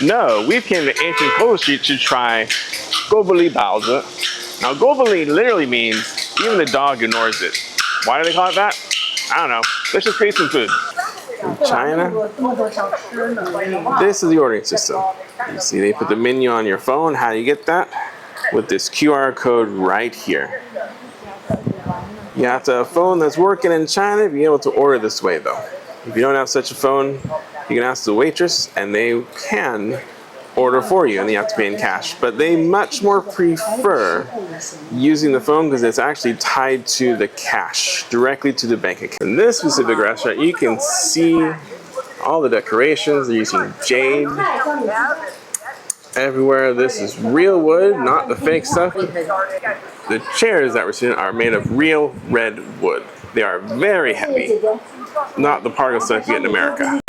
No, we've came to ancient Cold Street to try Gobeli Baozi. Now, Gobeli literally means even the dog ignores it. Why do they call it that? I don't know. Let's just create some food. In China, this is the ordering system. You see, they put the menu on your phone. How do you get that? With this QR code right here. You have to have a phone that's working in China to be able to order this way, though. If you don't have such a phone, you can ask the waitress, and they can order for you, and you have to pay in cash. But they much more prefer using the phone because it's actually tied to the cash, directly to the bank account. In this specific restaurant, you can see all the decorations. They're using jade everywhere. This is real wood, not the fake stuff. The chairs that we're seeing are made of real red wood. They are very heavy, not the part of stuff you get in America.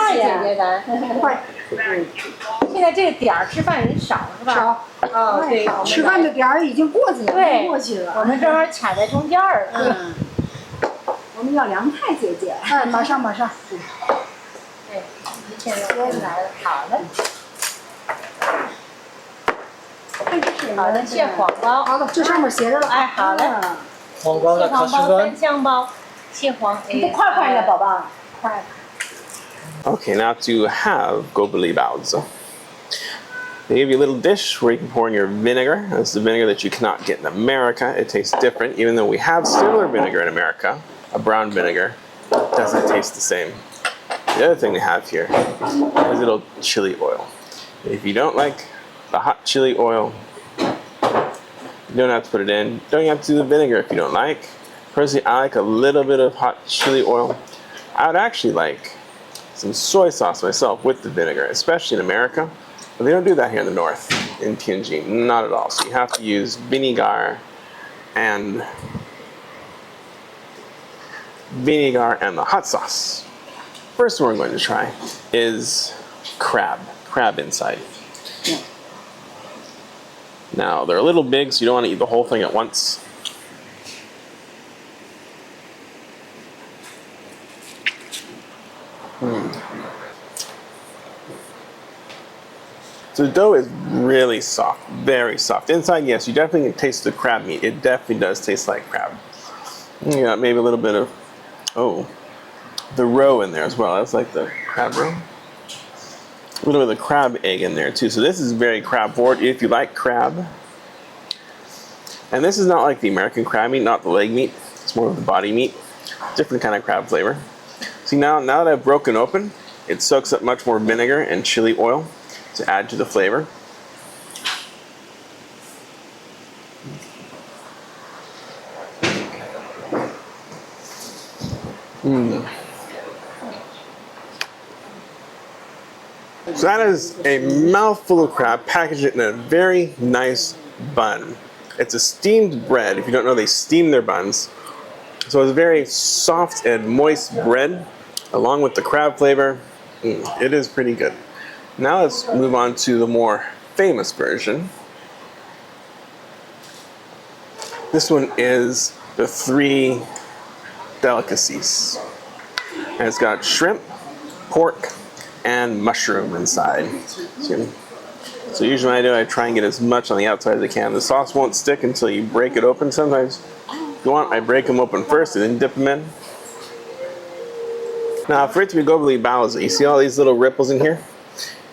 现在这个点儿吃饭人少是吧？少。哦，对，吃饭的点儿已经过去了，对，过去了。我们正好卡在中间儿。嗯。我们要凉菜姐姐。哎，马上马上。对，一切都来了，好嘞。好的，蟹黄包。好的，这上面写着了。哎，好嘞。黄瓜的卡士包、干。三香包、蟹黄。你得快快的，宝宝，快。 Okay, now to have Gobeli Baozi. They give you a little dish where you can pour in your vinegar. This is the vinegar that you cannot get in America. It tastes different, even though we have similar vinegar in America. A brown vinegar doesn't taste the same. The other thing they have here is a little chili oil. If you don't like the hot chili oil, you don't have to put it in. Don't have to do the vinegar if you don't like. Personally, I like a little bit of hot chili oil. I would actually like some soy sauce myself with the vinegar, especially in America. But they don't do that here in the north, in Tianjin, not at all. So you have to use vinegar and the hot sauce. First one we're going to try is crab inside. Now, they're a little big, so you don't want to eat the whole thing at once. So the dough is really soft, very soft. Inside, yes, you definitely can taste the crab meat. It definitely does taste like crab. You got maybe a little bit of, the roe in there as well. That's like the crab roe. A little bit of the crab egg in there too. So this is very crab forward if you like crab. And this is not like the American crab meat, not the leg meat. It's more of the body meat. Different kind of crab flavor. See, now that I've broken open, it soaks up much more vinegar and chili oil to add to the flavor. So that is a mouthful of crab packaged in a very nice bun. It's a steamed bread. If you don't know, they steam their buns. So it's a very soft and moist bread, along with the crab flavor. It is pretty good. Now let's move on to the more famous version. This one is the 3 delicacies. And it's got shrimp, pork, and mushroom inside. So usually when I do, I try and get as much on the outside as I can. The sauce won't stick until you break it open. Sometimes, if you want, I break them open first and then dip them in. Now, for it to be Gobeli Baozi, you see all these little ripples in here?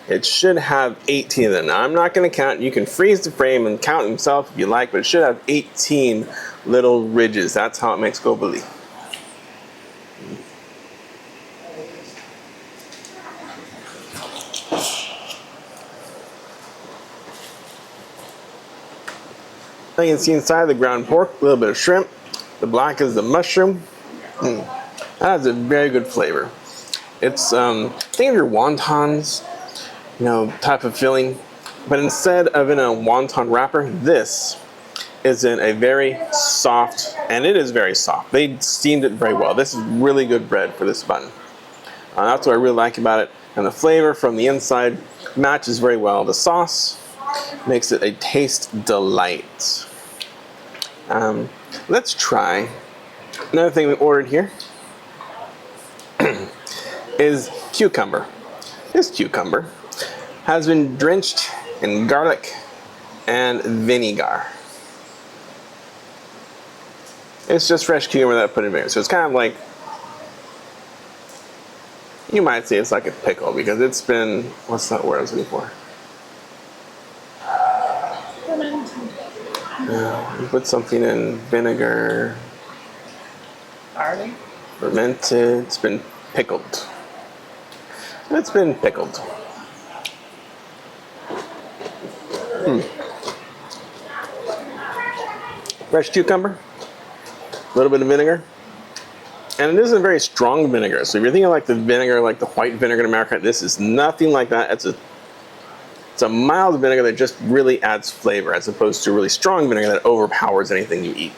It should have 18 of them. Now, I'm not going to count. You can freeze the frame and count himself if you like, but it should have 18 little ridges. That's how it makes Gobeli. You can see inside the ground pork, a little bit of shrimp. The black is the mushroom. That has a very good flavor. It's think of your wontons, type of filling, but instead of in a wonton wrapper, this is in a very soft, and it is very soft. They steamed it very well. This is really good bread for this bun. That's what I really like about it, and the flavor from the inside matches very well. The sauce makes it a taste delight. Let's try another thing we ordered here is cucumber. This cucumber has been drenched in garlic and vinegar. It's just fresh cucumber that I put in vinegar. So it's kind of like, you might say it's like a pickle because it's been, what's that word I was looking for? You put something in vinegar. Garlic. Fermented. It's been pickled. It's been pickled. Fresh cucumber. A little bit of vinegar. And it isn't a very strong vinegar. So if you're thinking like the vinegar, like the white vinegar in America, this is nothing like that. It's a mild vinegar that just really adds flavor as opposed to really strong vinegar that overpowers anything you eat.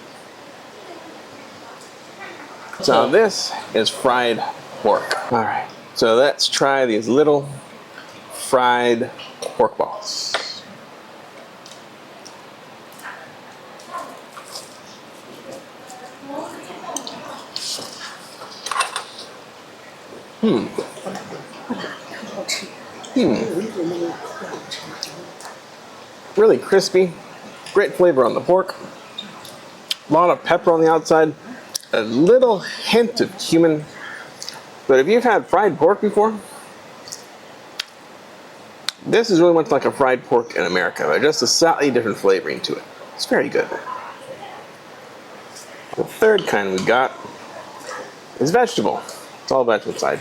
So this is fried pork. All right, so let's try these little fried pork balls. Really crispy, great flavor on the pork, a lot of pepper on the outside, a little hint of cumin. But if you've had fried pork before, this is really much like a fried pork in America, but just a slightly different flavoring to it. It's very good. The third kind we got is vegetable. It's all vegetable side.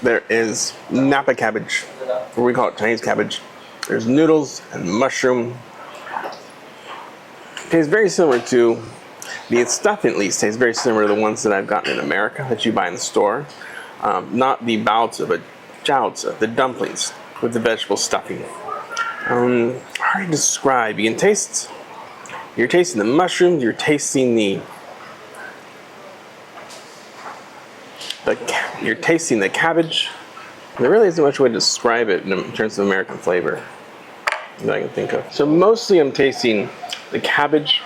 There is napa cabbage, or we call it Chinese cabbage. There's noodles and mushroom. It tastes very similar to, the stuffing at least tastes very similar to the ones that I've gotten in America that you buy in the store. Not the baozi, but jiaozi, the dumplings with the vegetable stuffing. Hard to describe. You can taste, you're tasting the mushrooms, you're tasting you're tasting the cabbage. There really isn't much way to describe it in terms of American flavor that I can think of. So mostly I'm tasting the cabbage,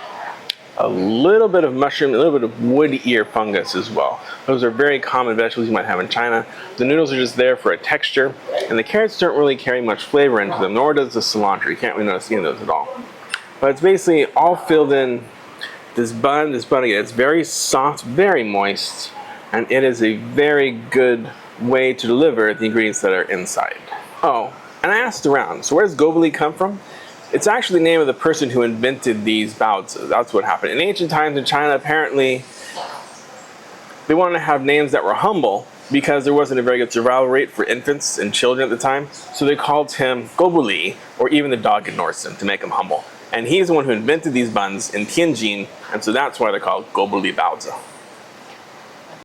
a little bit of mushroom, a little bit of wood ear fungus as well. Those are very common vegetables you might have in China. The noodles are just there for a texture, and the carrots don't really carry much flavor into them, nor does the cilantro. You can't really notice any of those at all. But it's basically all filled in this bun again. It's very soft, very moist, and it is a very good way to deliver the ingredients that are inside. Oh, and I asked around, so where does gobuli come from? It's actually the name of the person who invented these baozi. That's what happened. In ancient times in China, apparently, they wanted to have names that were humble because there wasn't a very good survival rate for infants and children at the time. So they called him Gobuli, or even the dog ignores him to make him humble. And he's the one who invented these buns in Tianjin, and so that's why they're called Gobuli baozi.